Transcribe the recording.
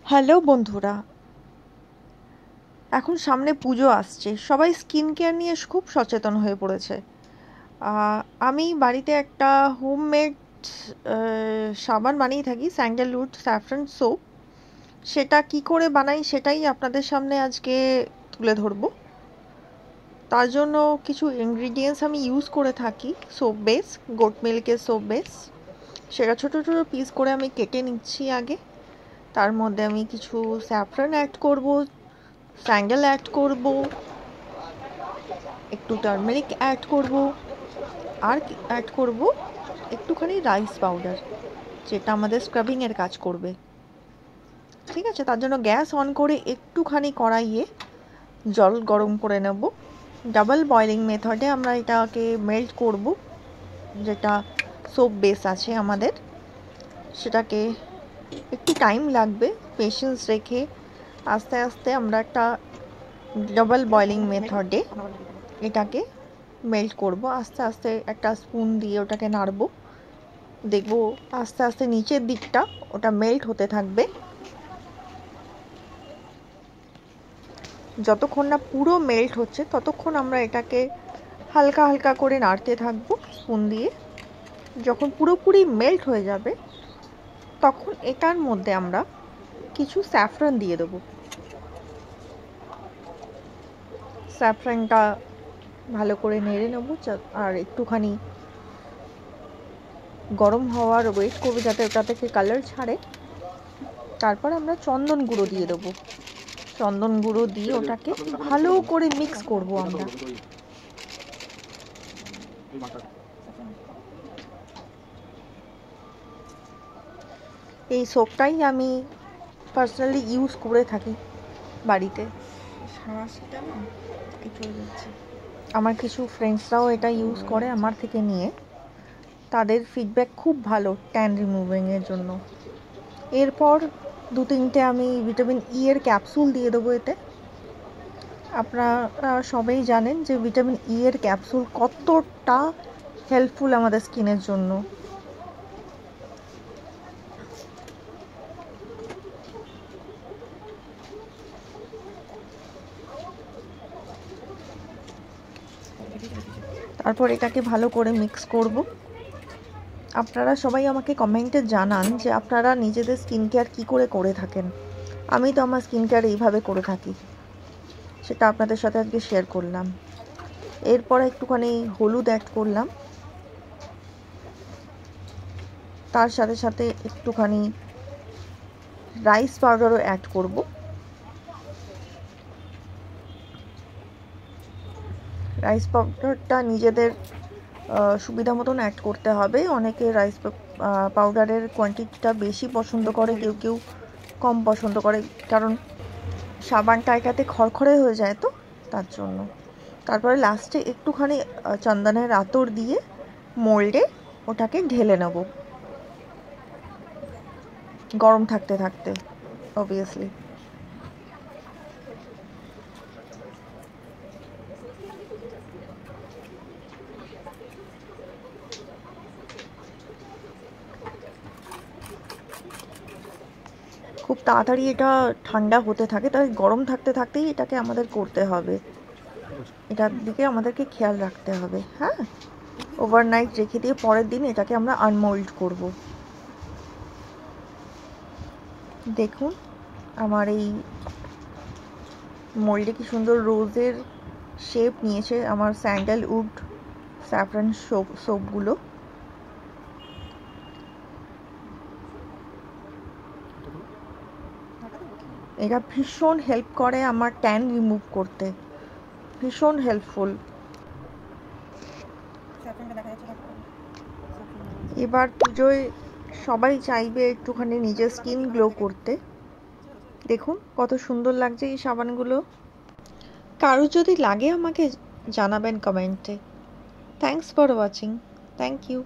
Hello বন্ধুরা, এখন সামনে পুজো আসছে, সবাই স্কিন কেয়ার নিয়ে খুব সচেতন হয়ে পড়েছে। আমি বাড়িতে একটা হোমমেড সাবান বানিয়ে থাকি, স্যান্ডেলউড স্যাফরন সোপ। সেটা কি করে বানাই সেটাই আপনাদের সামনে আজকে তুলে ধরবো। তার জন্য কিছু ইনগ্রিডিয়েন্টস আমি ইউজ করে থাকি। সোপ বেস, গোট মিল্কের সোপ বেস, সেটা ছোটো ছোটো পিস করে আমি কেটে নিচ্ছি আগে। তার মধ্যে আমি কিছু স্যাফরন অ্যাড করব, স্যান্ডেল অ্যাড করব, একটু টারমেরিক অ্যাড করব, আর অ্যাড করব একটুখানি রাইস পাউডার, যেটা আমাদের স্ক্রাবিংয়ের কাজ করবে। ঠিক আছে, তার জন্য গ্যাস অন করে একটুখানি কড়াইয়ে জল গরম করে নেব। ডাবল বয়লিং মেথডে আমরা এটাকে মেল্ট করব, যেটা সোপ বেস আছে আমাদের, সেটাকে একটু টাইম লাগবে, পেশেন্স রেখে আস্তে আস্তে আমরা একটা ডাবল বয়লিং মেথডে এটাকে মেল্ট করব। আস্তে আস্তে একটা স্পুন দিয়ে ওটাকে নাড়বো, দেখবো আস্তে আস্তে নিচের দিকটা ওটা মেল্ট হতে থাকবে। যতক্ষণ না পুরো মেল্ট হচ্ছে ততক্ষণ আমরা এটাকে হালকা হালকা করে নাড়তে থাকবো স্পুন দিয়ে। যখন পুরোপুরি মেল্ট হয়ে যাবে তখন এটার মধ্যে আমরা কিছু স্যাফরন দিয়ে দেবো। স্যাফরনটা ভালো করে নেড়ে নেব, আর একটুখানি গরম হওয়ার ওয়েট করবো যাতে ওটা থেকে কালার ছাড়ে। তারপর আমরা চন্দন গুঁড়ো দিয়ে দেবো। চন্দন গুঁড়ো দিয়ে ওটাকে ভালো করে মিক্স করব আমরা। এই সোপটাই আমি পার্সোনালি ইউজ করে থাকি বাড়িতে। আমার কিছু ফ্রেন্ডসরাও এটা ইউজ করে আমার থেকে নিয়ে, তাদের ফিডব্যাক খুব ভালো ট্যান রিমুভিংয়ের জন্য। এরপর 2-3টে আমি ভিটামিন ই এর ক্যাপসুল দিয়ে দেবো এতে। আপনারা সবাই জানেন যে ভিটামিন ই এর ক্যাপসুল কতটা হেল্পফুল আমাদের স্কিনের জন্য। তারপর এটাকে ভালো করে মিক্স করব। আপনারা সবাই আমাকে কমেন্টে জানান যে আপনারা নিজেদের স্কিন কেয়ার কী করে থাকেন। আমি তো আমার স্কিন কেয়ার এইভাবে করে থাকি, সেটা আপনাদের সাথে আজকে শেয়ার করলাম। এরপর একটুখানি হলুদ অ্যাড করলাম, তার সাথে সাথে একটুখানি রাইস পাউডারও অ্যাড করব। রাইস পাউডারটা নিজেদের সুবিধা মতন অ্যাড করতে হবে। অনেকে রাইস পাউডারের কোয়ান্টিটিটা বেশি পছন্দ করে, কেউ কেউ কম পছন্দ করে, কারণ সাবানটা এটাতে খড়খড়ে হয়ে যায় তো, তার জন্য। তারপরে লাস্টে একটুখানি চন্দনের আতর দিয়ে মোল্ডে ওটাকে ঢেলে নেব, গরম থাকতে থাকতে অবভিয়াসলি। খুব তাড়াতাড়ি এটা ঠান্ডা হতে থাকে, তাই গরম থাকতে থাকতেই এটাকে আমাদের করতে হবে, এটার দিকে আমাদেরকে খেয়াল রাখতে হবে। হ্যাঁ, ওভারনাইট রেখে দিয়ে পরের দিন এটাকে আমরা আনমোল্ড করব। দেখুন আমার এই মোল্ডে কি সুন্দর রোজের শেপ নিয়েছে আমার স্যান্ডেলউড স্যাফরন সোপগুলো। এটা ভীষণ হেল্প করে আমার ট্যান রিমুভ করতে, ভীষণ হেল্পফুল। এবার পুজোয় সবাই চাইবে একটুখানি নিজের স্কিন গ্লো করতে। দেখুন কত সুন্দর লাগছে এই সাবানগুলো। কারো যদি লাগে আমাকে জানাবেন কমেন্টে। Thanks for watching. Thank you.